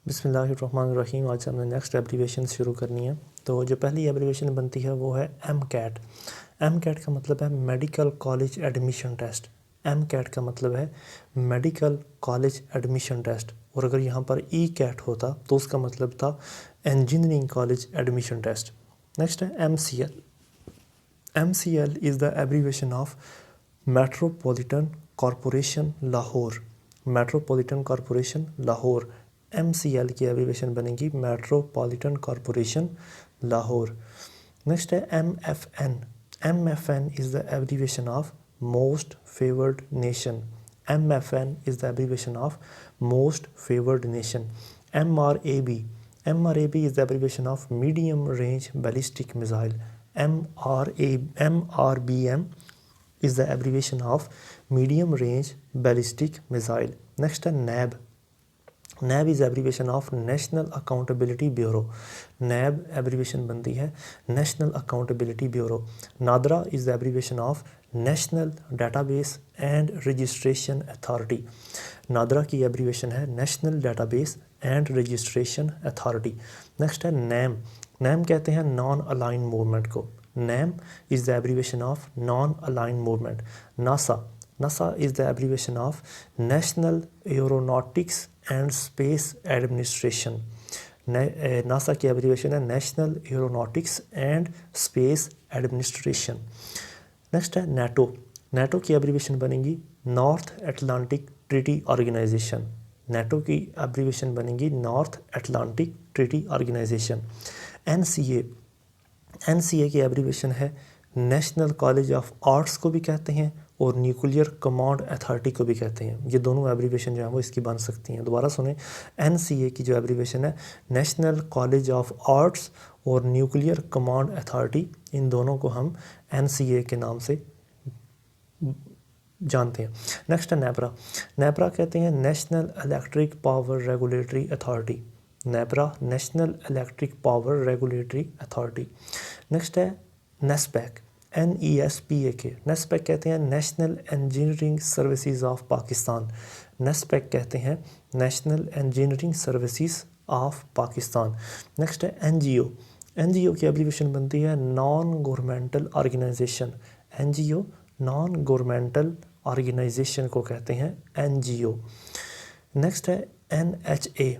बिस्मिल्लाहिर्रहमानिर्रहीम। आज हमने नेक्स्ट एब्रीवेशन शुरू करनी है। तो जो पहली एब्रीवेशन बनती है वो है MCAT। MCAT का मतलब है medical college admission test. MCAT का मतलब है मेडिकल कॉलेज एडमिशन टेस्ट। और अगर यहाँ पर ECAT होता तो उसका मतलब था engineering college admission test. Next है MCL। MCL is the abbreviation of metropolitan corporation Lahore. Metropolitan corporation Lahore. MCL की एब्रीवेशन बनेगी मेट्रोपॉलिटन कॉरपोरेशन लाहौर। नेक्स्ट है MFN। MFN is the abbreviation of most favoured nation. MFN is the abbreviation of most favoured nation. MRAB। MRAB is the abbreviation of medium range ballistic missile. MRBM is the abbreviation of medium range ballistic missile. Next है NAB. NAB is abbreviation of National Accountability Bureau. NAB abbreviation बनती है National Accountability Bureau. NADRA is the abbreviation of National Database and Registration Authority. NADRA की abbreviation है National Database and Registration Authority. Next है NAM. NAM कहते हैं non align movement को। NAM is the abbreviation of non-aligned movement. NASA. NASA is the abbreviation of National Aeronautics and Space Administration. NASA की abbreviation है National Aeronautics and Space Administration. Next है NATO. NATO की abbreviation बनेगी North Atlantic Treaty Organization. NATO की abbreviation बनेगी North Atlantic Treaty Organization. NCA. NCA की abbreviation है national college of arts को भी कहते हैं और न्यूक्लियर कमांड अथॉरिटी को भी कहते हैं। ये दोनों एब्रीवेशन जो है वो इसकी बन सकती हैं। दोबारा सुने, NCA की जो एब्रीवेशन है नेशनल कॉलेज ऑफ आर्ट्स और न्यूक्लियर कमांड अथॉरिटी, इन दोनों को हम NCA के नाम से जानते हैं। नेक्स्ट है नेपरा। नेपरा कहते हैं national electric power regulatory authority. NEPRA national electric power regulatory authority. Next है नेस्पैक। NESPAK। नेस्पैक कहते हैं national engineering services of Pakistan. NESPAK कहते हैं national engineering services of Pakistan. Next है NGO। NGO की एब्रीवेशन बनती है non governmental organization. NGO non governmental organization को कहते हैं NGO। नेक्स्ट है NHA।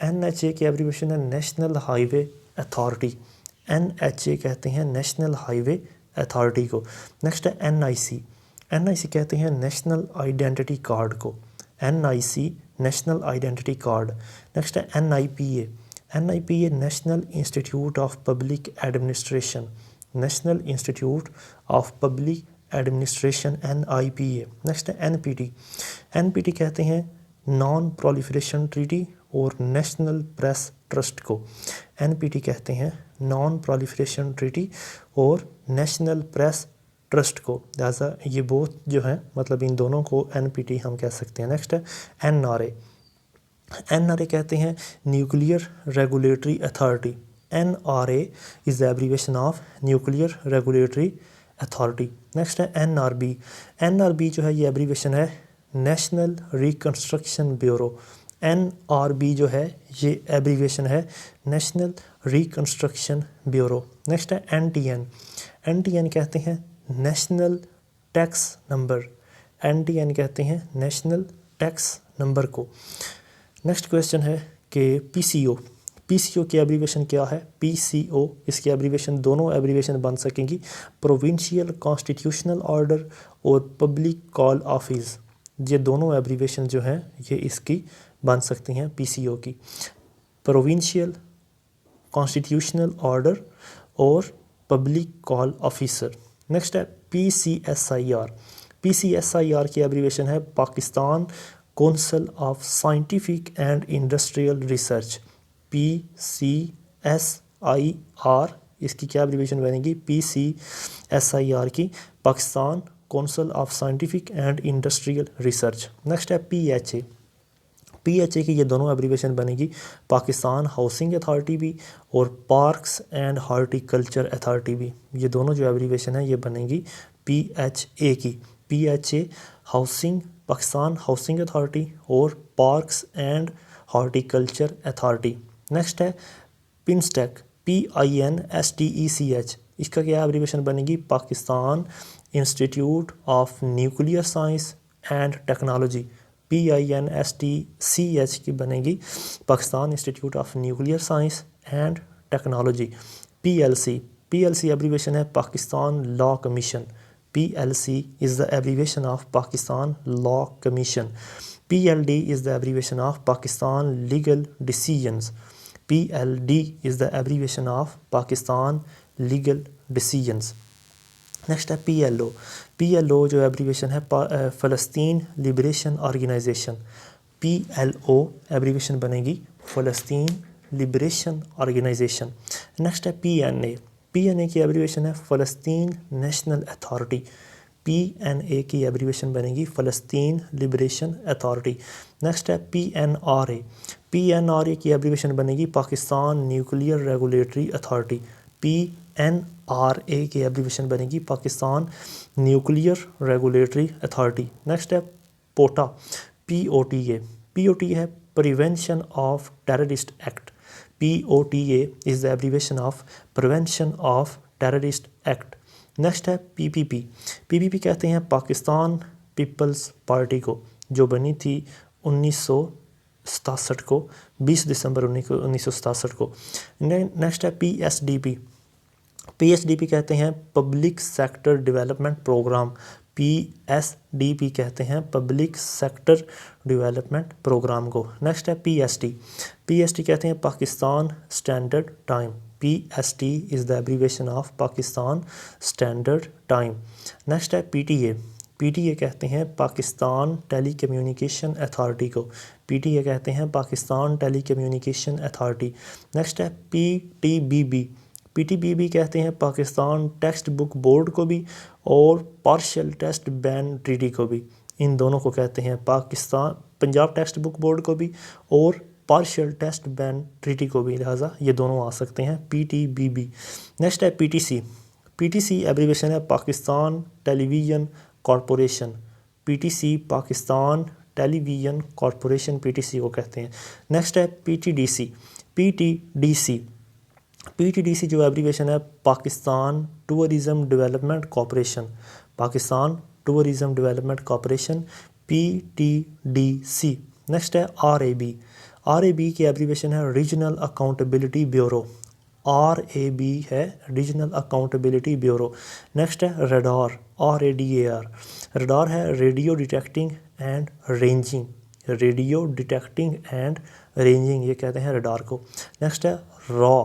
NHA की एब्रीवेशन है नेशनल हाईवे अथॉरिटी। NHA कहते हैं नेशनल हाईवे अथॉरिटी को। नेक्स्ट है NIC। NIC कहते हैं नेशनल आइडेंटिटी कार्ड को। NIC national identity card. Next है NIPA। NIPA national institute of public administration. National institute of public administration NIPA। Next है NPT। NPT कहते हैं नॉन प्रोलिफरेशन ट्रीटी और नेशनल प्रेस ट्रस्ट को। NPT कहते हैं non proliferation treaty और national press trust को। लिहाजा ये बोथ जो हैं मतलब इन दोनों को NPT हम कह सकते हैं। नेक्स्ट है NRA। NRA कहते हैं nuclear regulatory authority. NRA is the abbreviation of nuclear regulatory authority. Next है NRB। NRB जो है ये एब्रीवेशन है नेशनल रिकन्स्ट्रक्शन ब्यूरो। NRB जो है ये एब्रीवेशन है नेशनल रिकन्स्ट्रक्शन ब्यूरो। नेक्स्ट है NTN। NTN कहते हैं नेशनल टैक्स नंबर। NTN कहते हैं नेशनल टैक्स नंबर को। नेक्स्ट क्वेश्चन है कि PCO। PCO की एब्रीवेशन क्या है? PCO इसकी एब्रीवेशन दोनों एब्रीवेशन बन सकेंगी प्रोविंशियल कॉन्स्टिट्यूशनल ऑर्डर और पब्लिक कॉल ऑफिस। ये दोनों एब्रीवेशन जो हैं ये इसकी बन सकती हैं PCO की, प्रोविंशियल कॉन्स्टिट्यूशनल ऑर्डर और पब्लिक कॉल ऑफिसर। नेक्स्ट है PCSIR। PCSIR की एब्रीवेशन है Pakistan council of scientific and industrial research. PCSIR इसकी क्या एब्रीवेशन बनेगी? PCSIR की Pakistan council of scientific and industrial research. Next है PHA। PHA की ये दोनों एब्रीवेशन बनेगी पाकिस्तान हाउसिंग अथॉरिटी भी और पार्क्स एंड हॉर्टिकल्चर अथॉरिटी भी। ये दोनों जो एब्रीवेशन है ये बनेगी PHA की। PHA housing Pakistan housing authority और parks and horticulture authority. Next है पिनस्टेक, PINSTECH, इसका क्या एब्रीविएशन बनेगी? Pakistan institute of nuclear science and technology. PINSTCH की बनेगी Pakistan institute of nuclear science and technology. PLC abbreviation है Pakistan law commission. PLC is the abbreviation of Pakistan Law Commission. PLD is the abbreviation of Pakistan Legal Decisions. PLD is the abbreviation of Pakistan Legal Decisions. Next है PLO जो abbreviation है फ़लस्तीन liberation organisation. PLO abbreviation बनेगी फ़लस्तीन liberation organisation. Next है PNA की abbreviation है फ़लस्तीन national authority. PNA की abbreviation बनेगी फ़लस्तीन liberation authority. Next है PNRA की एब्रीविएशन बनेगी Pakistan nuclear regulatory authority. PNRA की एब्रीविएशन बनेगी Pakistan nuclear regulatory authority. Next है POTA है prevention of terrorist act. POTA is the abbreviation of Prevention of Terrorist Act. Next है PPP कहते हैं पाकिस्तान पीपल्स पार्टी को, जो बनी थी 1967 को, 20 दिसंबर 1967 को। नेक्स्ट है PSDP कहते हैं public sector development programme. PSDP कहते हैं पब्लिक सेक्टर डेवलपमेंट प्रोग्राम को। नेक्स्ट है PST कहते हैं Pakistan standard time. PST is the abbreviation of Pakistan standard time. Next है PTA कहते हैं पाकिस्तान टेलीकम्युनिकेशन अथॉरिटी को। PTA कहते हैं पाकिस्तान टेलीकम्युनिकेशन अथॉरिटी। नेक्स्ट है PTBB कहते हैं पाकिस्तान टेक्स्ट बुक बोर्ड को भी और पार्शियल टेस्ट बैन ट्रीटी को भी। इन दोनों को कहते हैं पंजाब टेक्स्ट बुक बोर्ड को भी और पार्शियल टेस्ट बैन ट्रीटी को भी, लिहाजा ये दोनों आ सकते हैं PTBB। नेक्स्ट है PTC एब्रीविएशन है Pakistan television corporation. PTC Pakistan television corporation PTC को कहते हैं। नेक्स्ट है PTDC जो एब्रीविएशन है Pakistan Tourism Development corporation. Pakistan Tourism Development corporation PTDC। Next है RAB की एब्रीविएशन है रीजनल अकाउंटेबिलिटी ब्यूरो। RAB है रीजनल अकाउंटेबिलिटी ब्यूरो। नेक्स्ट है रडार रडार है रेडियो डिटेक्टिंग एंड रेंजिंग। ये कहते हैं रडार को। नेक्स्ट है रॉ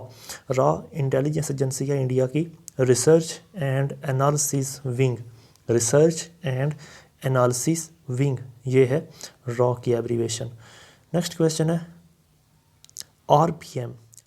इंटेलिजेंस एजेंसी है इंडिया की रिसर्च एंड एनालिसिस विंग, ये है रॉ की एब्रीविएशन। नेक्स्ट क्वेश्चन है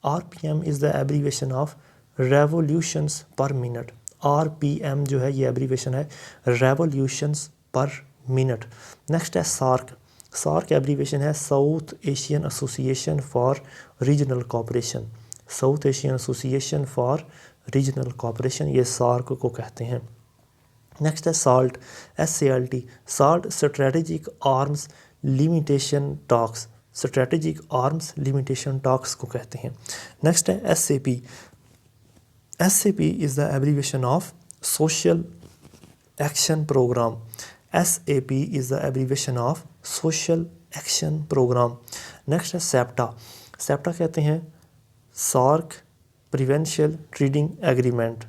RPM is the abbreviation of revolutions पर मिनट। RPM जो है ये एब्रीविएशन है रेवोल्यूशंस पर मिनट। नेक्स्ट है सार्क एब्रीविएशन है South Asian Association for Regional Cooperation. South Asian Association for Regional Cooperation, ये सार्क को कहते हैं। नेक्स्ट है SALT Strategic Arms Limitation Talks. Strategic Arms Limitation Talks को कहते हैं। नेक्स्ट है SAP is the abbreviation of Social Action Programme. SAP is the abbreviation of Social Action Programme. Next है सेप्टा कहते हैं SAARC preferential trading agreement.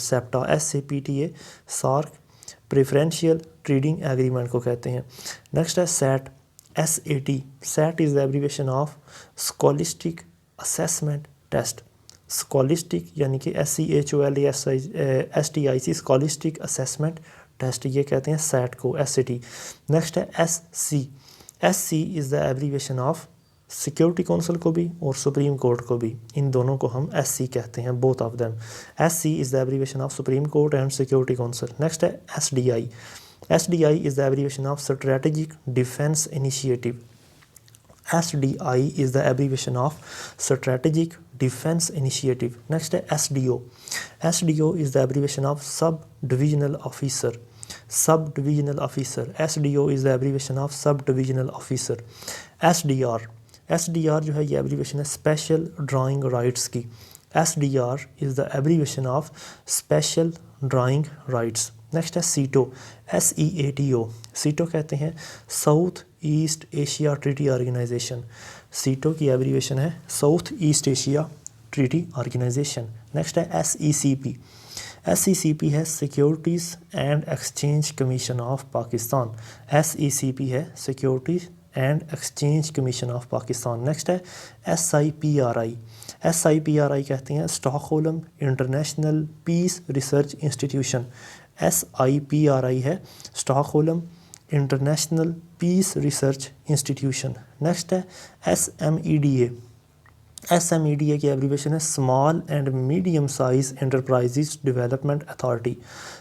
SAPTA SAPTA SAARC Preferential Trading Agreement को कहते हैं। नेक्स्ट है SAT is the abbreviation of Scholastic Assessment Test. Scholastic यानी कि SCHOLASTIC scholastic Assessment test, ये कहते हैं SAT को SAT। नेक्स्ट है SC is the abbreviation of security council को भी और सुप्रीम कोर्ट को भी, इन दोनों को हम SC कहते हैं, both of them. SC is the abbreviation of supreme court and security council. Next है SDI is the abbreviation of strategic defence initiative. SDI is the abbreviation of strategic defence initiative. Next है SDO is the abbreviation of sub divisional officer. Sub divisional officer, SDO is the abbreviation of sub divisional officer. SDR जो है ये abbreviation है special drawing rights की। SDR is the abbreviation of special drawing rights. Next है SEATO, SEATO, SEATO कहते हैं South East Asia Treaty Organization. SEATO की abbreviation है South East Asia Treaty Organization. Next है SECP है Securities and Exchange Commission of Pakistan. SECP है Securities and Exchange Commission of Pakistan. Next है SIPRI कहते हैं Stockholm International Peace Research Institution. SIPRI है Stockholm International Peace Research Institution. Next है SMEDA की abbreviation है small and medium size enterprises development authority.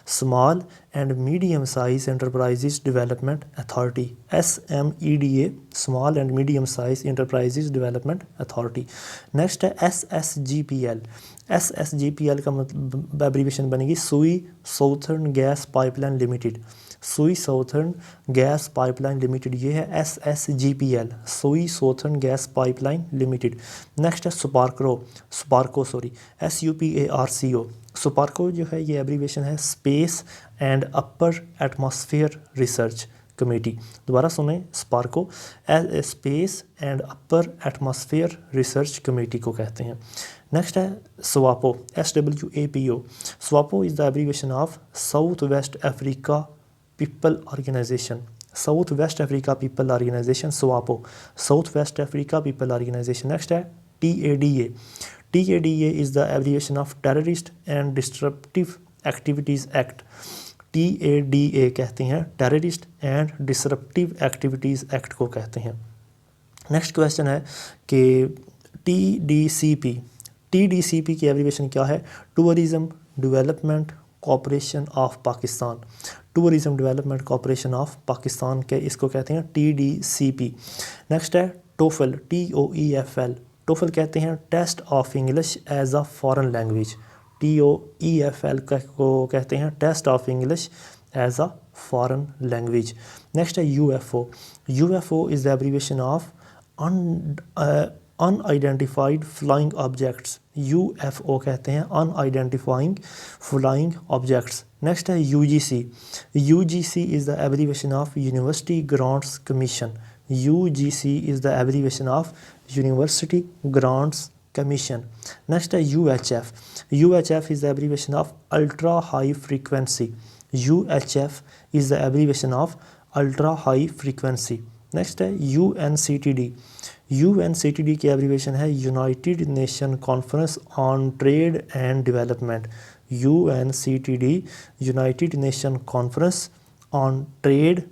Small and medium size enterprises development authority, SMEDA, small and medium size enterprises development authority. Next है SSGPL का मतलब abbreviation बनेगी सुई southern gas pipeline limited. सुई southern gas pipeline limited, ये है SSGPL, सुई southern gas pipeline limited. Next है सुपार्को, SUPARCO। सुपार्को जो है ये एब्रीवेशन है space and upper atmosphere research committee. दोबारा सुने, Sparco space and upper atmosphere research committee को कहते हैं। नेक्स्ट है स्वापो, SWAPO। स्वापो is the abbreviation of south west Africa people organisation. South west Africa people organisation, स्वापो, south west Africa people organisation. Next है TADA। TADA is the abbreviation of terrorist and disruptive activities act. TADA कहते हैं terrorist and disruptive activities act को कहते हैं। Next question है कि TDCP की abbreviation क्या है? Tourism Development Corporation of Pakistan. Tourism Development Corporation of Pakistan के इसको कहते हैं TDCP। नेक्स्ट है TOEFL, TOEFL। TOEFL कहते हैं Test of English as a Foreign Language. TOEFL को कहते हैं Test of English as a Foreign Language. Next है UFO। UFO is the abbreviation of unidentified flying objects. UFO कहते हैं unidentifying flying objects. Next है UGC। UGC is the abbreviation of university grants commission. UGC is the abbreviation of university grants commission. Next है UHF। UHF is the abbreviation of ultra high frequency. UHF is the abbreviation of ultra high frequency. Next है UNCTD। UNCTD की abbreviation है United Nation Conference on Trade and Development. UNCTD, United Nation Conference on Trade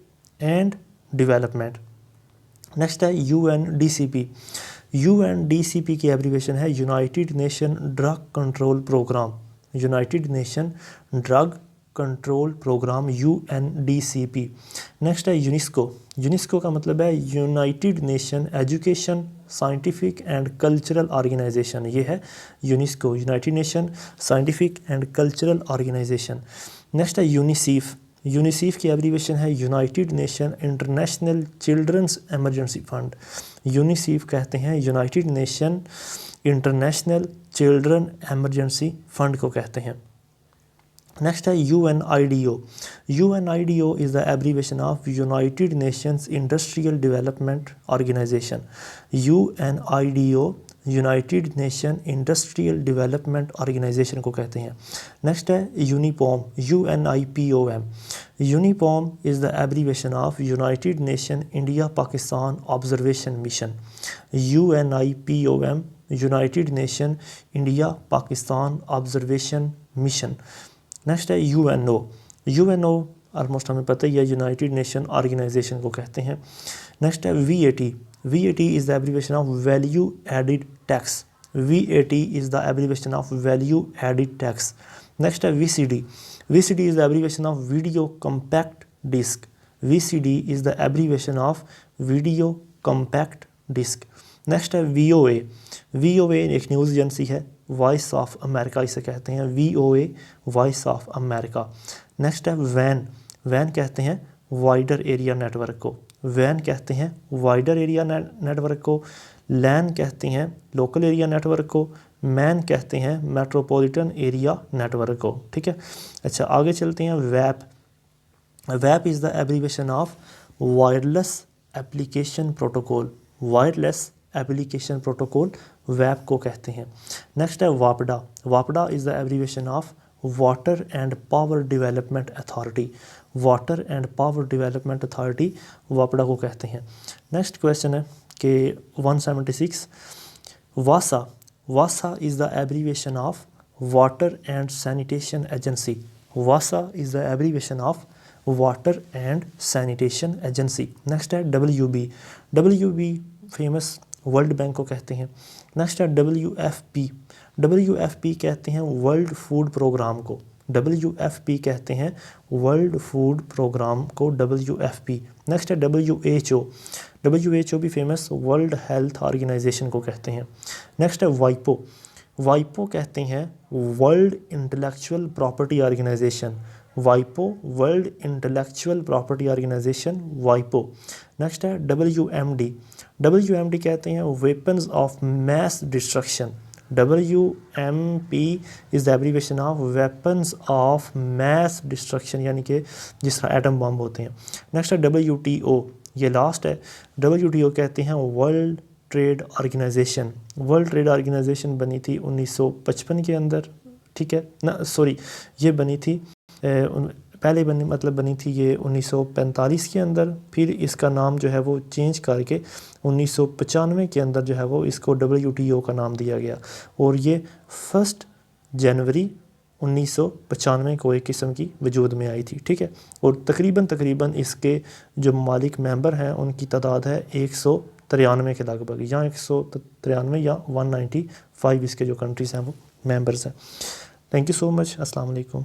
and Development. Next है UNDCP। UNDCP की abbreviation है United Nation Drug Control Programme. United Nation Drug Control Programme, UNDCP। Next है UNESCO. UNESCO का मतलब है United Nation Education Scientific and Cultural Organization. ये है UNESCO, United Nation Scientific and Cultural Organization. Next है UNICEF. UNICEF की abbreviation है United Nation International Children's Emergency Fund. यूनिसेफ कहते हैं United Nation International Children Emergency Fund को कहते हैं। नेक्स्ट है UNIDO। UNIDO is the abbreviation of United Nations Industrial Development Organization. UNIDO United Nation Industrial Development Organization को कहते हैं। नेक्स्ट है UNIPOM, UNIPOM। UNIPOM is the abbreviation of united nation India Pakistan observation mission. UNIPOM united nation India Pakistan observation mission. Next है UNO। UNO almost हमें पता ही है United nation organisation को कहते हैं। नेक्स्ट है VAT। VAT is the abbreviation of value added tax. VAT is the abbreviation of value added tax. Next है VCD। VCD is the abbreviation of video compact disc. VCD is the abbreviation of video compact disc. Next है VOA। VOA एक news agency है, Voice of America इसे कहते हैं, VOA Voice of America. Next है वैन। वैन कहते हैं वाइडर एरिया नेटवर्क को, वैन कहते हैं वाइडर एरिया नेटवर्क को, लैन कहते हैं लोकल एरिया नेटवर्क को, मैन कहते हैं मेट्रोपॉलिटन एरिया नेटवर्क को। ठीक है, अच्छा आगे चलते हैं। वैप, वैप is the abbreviation of wireless application protocol, wireless application protocol वैप को कहते हैं। नेक्स्ट है वापडा, वापडा is the abbreviation of water and power development authority, water and power development authority वापडा को कहते हैं। नेक्स्ट क्वेश्चन है कि 176, वासा, वासा is the abbreviation of water and sanitation agency, Vasa is the abbreviation of water and sanitation agency. Next है WB, WB famous world bank को कहते हैं। Next है WFP, WFP कहते हैं वर्ल्ड फूड प्रोग्राम को, WFP कहते हैं वर्ल्ड फूड प्रोग्राम को WFP। नेक्स्ट है WHO, WHO भी फेमस वर्ल्ड हेल्थ ऑर्गेनाइजेशन को कहते हैं। नेक्स्ट है वाइपो, वाइपो कहते हैं world intellectual property organisation, वाइपो world intellectual property organisation वाइपो। Next है WMD, WMD कहते हैं weapons of mass destruction, WMP is the abbreviation of weapons of mass destruction, यानी कि जिस तरह एटम बम होते हैं। नेक्स्ट है WTO, ये लास्ट है। WTO कहते हैं World Trade Organization, World Trade Organization बनी थी 1955 के अंदर। ठीक है ना, सॉरी ये बनी थी पहले बनी थी ये 1945 के अंदर, फिर इसका नाम जो है वो चेंज करके 1995 के अंदर जो है वो इसको WTO का नाम दिया गया, और ये 1 जनवरी 1995 को एक किस्म की वजूद में आई थी। ठीक है, और तकरीबन इसके जो मालिक मेंबर हैं उनकी तादाद है 193 के लगभग, या 193 या 195 इसके जो कंट्रीज़ हैं वो मेंबर्स हैं। थैंक यू सो मच, अस्सलाम वालेकुम।